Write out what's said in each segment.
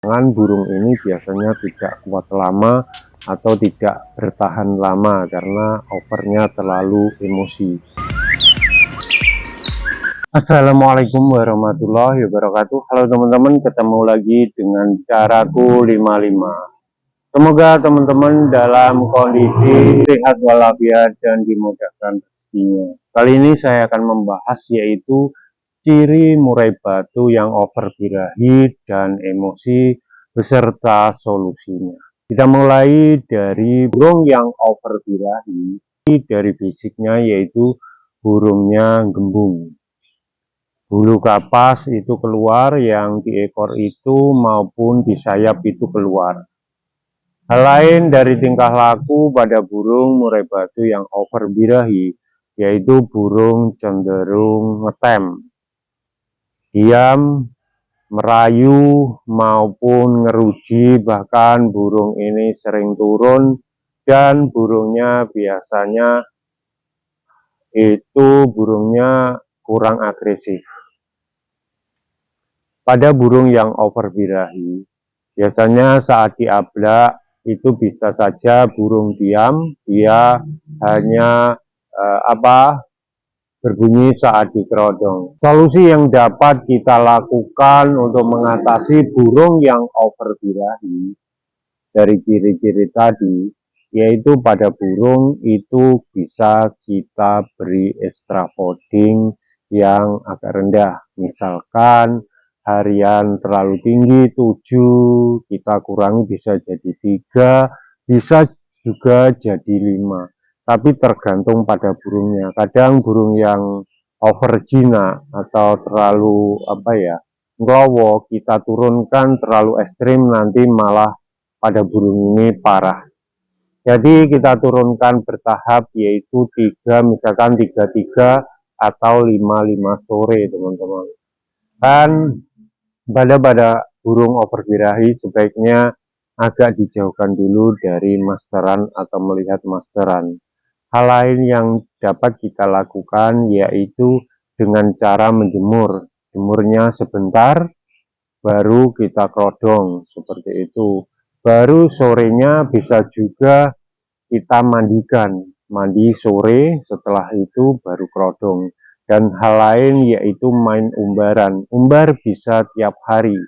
Burung ini biasanya tidak kuat lama atau tidak bertahan lama karena overnya terlalu emosi. Assalamualaikum warahmatullahi wabarakatuh. Halo teman-teman, ketemu lagi dengan caraku 55. Semoga teman-teman dalam kondisi sehat walafiat dan dimudahkan rezekinya. Kali ini saya akan membahas yaitu ciri murai batu yang over birahi dan emosi beserta solusinya. Kita mulai dari burung yang over birahi. Dari basicnya yaitu burungnya gembung. Bulu kapas itu keluar, yang di ekor itu maupun di sayap itu keluar. Hal lain dari tingkah laku pada burung murai batu yang over birahi, yaitu burung cenderung ngetem, diam, merayu, maupun ngeruji. Bahkan burung ini sering turun dan burungnya biasanya itu kurang agresif. Pada burung yang over birahi, biasanya saat diablak itu bisa saja burung diam, dia hanya berbunyi saat dikerodong. Solusi yang dapat kita lakukan untuk mengatasi burung yang over birahi dari ciri-ciri tadi, yaitu pada burung itu bisa kita beri extra fooding yang agak rendah. Misalkan harian terlalu tinggi 7, kita kurangi bisa jadi 3, bisa juga jadi 5. Tapi tergantung pada burungnya. Kadang burung yang over jinak atau terlalu nglowo, kita turunkan terlalu ekstrim, nanti malah pada burung ini parah. Jadi kita turunkan bertahap, yaitu 3, misalkan 3 atau 5 sore teman-teman. Dan pada burung over birahi sebaiknya agak dijauhkan dulu dari masteran atau melihat masteran. Hal lain yang dapat kita lakukan yaitu dengan cara menjemur. Jemurnya sebentar, baru kita kerodong, seperti itu. Baru sorenya bisa juga kita mandikan. Mandi sore, setelah itu baru kerodong. Dan hal lain yaitu main umbaran. Umbar bisa tiap hari.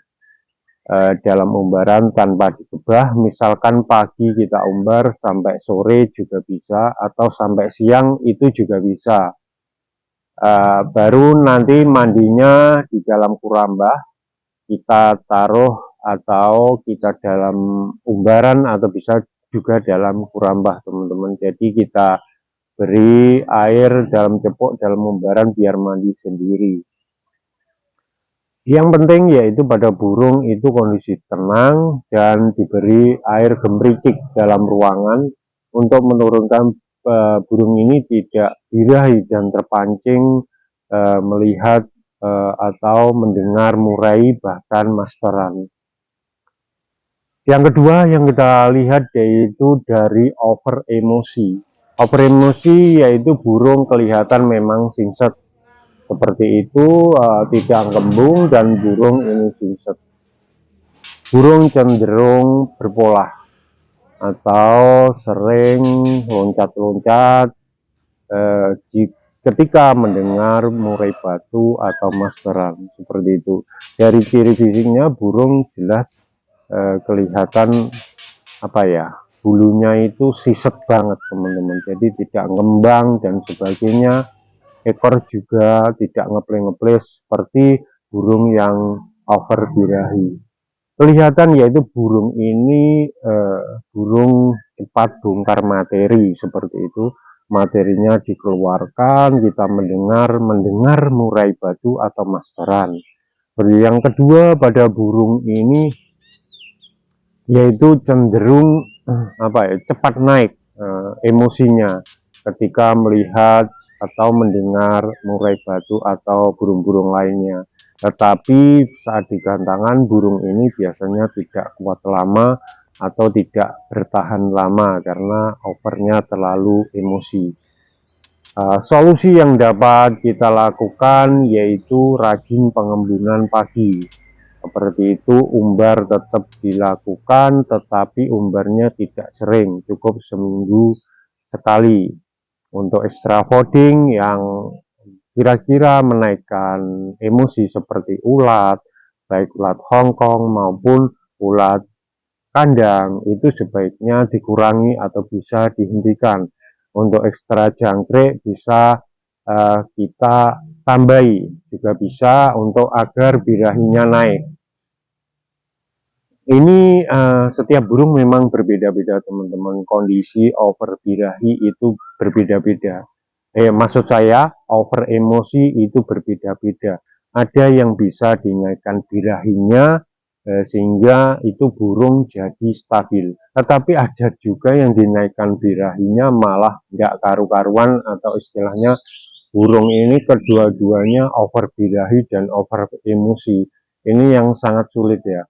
Dalam umbaran tanpa ditebah, misalkan pagi kita umbar sampai sore juga bisa, atau sampai siang itu juga bisa. Baru nanti mandinya di dalam kurambah, kita taruh atau kita dalam umbaran, atau bisa juga dalam kurambah teman-teman. Jadi kita beri air dalam cepok dalam umbaran biar mandi sendiri. Yang penting yaitu pada burung itu kondisi tenang dan diberi air gemericik dalam ruangan untuk menurunkan burung ini tidak birahi dan terpancing melihat atau mendengar murai bahkan masteran. Yang kedua yang kita lihat yaitu dari over emosi. Over emosi yaitu burung kelihatan memang singset. Seperti itu, tidak kembung dan burung ini singset. Burung cenderung berpola atau sering loncat-loncat ketika mendengar murai batu atau masteran, seperti itu. Dari ciri fisiknya burung jelas kelihatan bulunya itu siset banget teman-teman, jadi tidak ngembang dan sebagainya. Ekor juga tidak ngeple-ngeple seperti burung yang over birahi. Kelihatan yaitu burung ini burung cepat bongkar materi, seperti itu. Materinya dikeluarkan, kita mendengar murai batu atau masteran. Yang kedua pada burung ini yaitu cenderung cepat naik emosinya ketika melihat atau mendengar murai batu atau burung-burung lainnya. Tetapi saat digantangan, burung ini biasanya tidak kuat lama atau tidak bertahan lama karena overnya terlalu emosi. Solusi yang dapat kita lakukan yaitu rajin pengembungan pagi. Seperti itu, umbar tetap dilakukan, tetapi umbarnya tidak sering, cukup seminggu sekali. Untuk extra fooding yang kira-kira menaikkan emosi seperti ulat, baik ulat Hongkong maupun ulat kandang, itu sebaiknya dikurangi atau bisa dihentikan. Untuk ekstra jangkrik bisa kita tambahi, juga bisa untuk agar birahinya naik. Ini setiap burung memang berbeda-beda teman-teman, kondisi over birahi itu berbeda-beda. Maksud saya over emosi itu berbeda-beda. Ada yang bisa dinaikkan birahinya sehingga itu burung jadi stabil. Tetapi ada juga yang dinaikkan birahinya malah nggak karu-karuan, atau istilahnya burung ini kedua-duanya over birahi dan over emosi. Ini yang sangat sulit ya.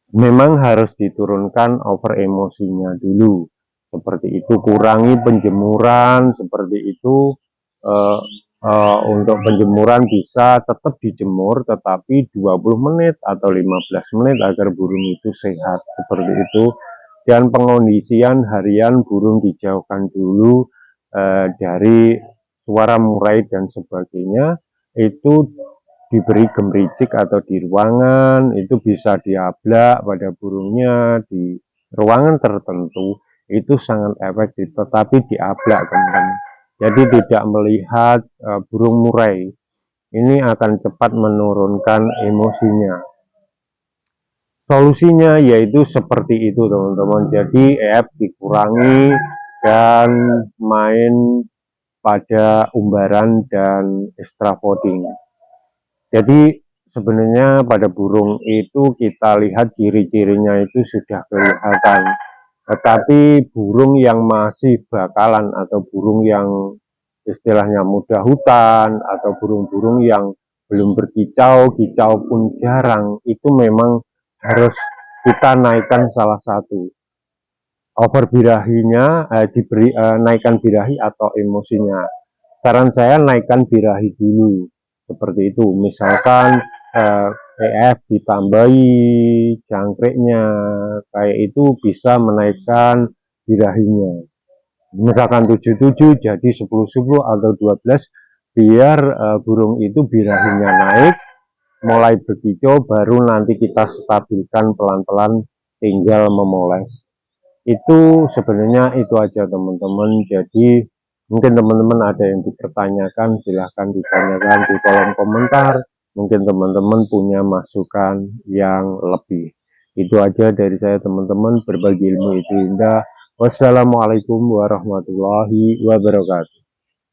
Memang harus diturunkan over emosinya dulu, seperti itu. Kurangi penjemuran, seperti itu. uh, untuk penjemuran bisa tetap dijemur, tetapi 20 menit atau 15 menit agar burung itu sehat, seperti itu. Dan pengondisian harian burung dijauhkan dulu dari suara murai dan sebagainya. Itu diberi gemericik atau di ruangan, itu bisa diablak pada burungnya di ruangan tertentu, itu sangat efektif, tetapi diablak teman-teman. Jadi tidak melihat burung murai, ini akan cepat menurunkan emosinya. Solusinya yaitu seperti itu teman-teman, jadi dikurangi dan main pada umbaran dan extra fooding. Jadi sebenarnya pada burung itu kita lihat ciri-cirinya itu sudah kelihatan. Tetapi burung yang masih bakalan atau burung yang istilahnya muda hutan atau burung-burung yang belum berkicau, kicau pun jarang, itu memang harus kita naikkan salah satu. Over birahinya diberi naikkan birahi atau emosinya. Saran saya naikkan birahi dulu, seperti itu. Misalkan ditambahi jangkriknya, kayak itu bisa menaikkan birahinya. Misalkan 77 jadi 10-10 atau 12, biar burung itu birahinya naik, mulai berkicau, baru nanti kita stabilkan pelan-pelan, tinggal memoles. Itu sebenarnya itu aja teman-teman. Jadi mungkin teman-teman ada yang dipertanyakan, silahkan ditanyakan di kolom komentar. Mungkin teman-teman punya masukan yang lebih. Itu aja dari saya teman-teman, berbagi ilmu itu indah. Wassalamualaikum warahmatullahi wabarakatuh.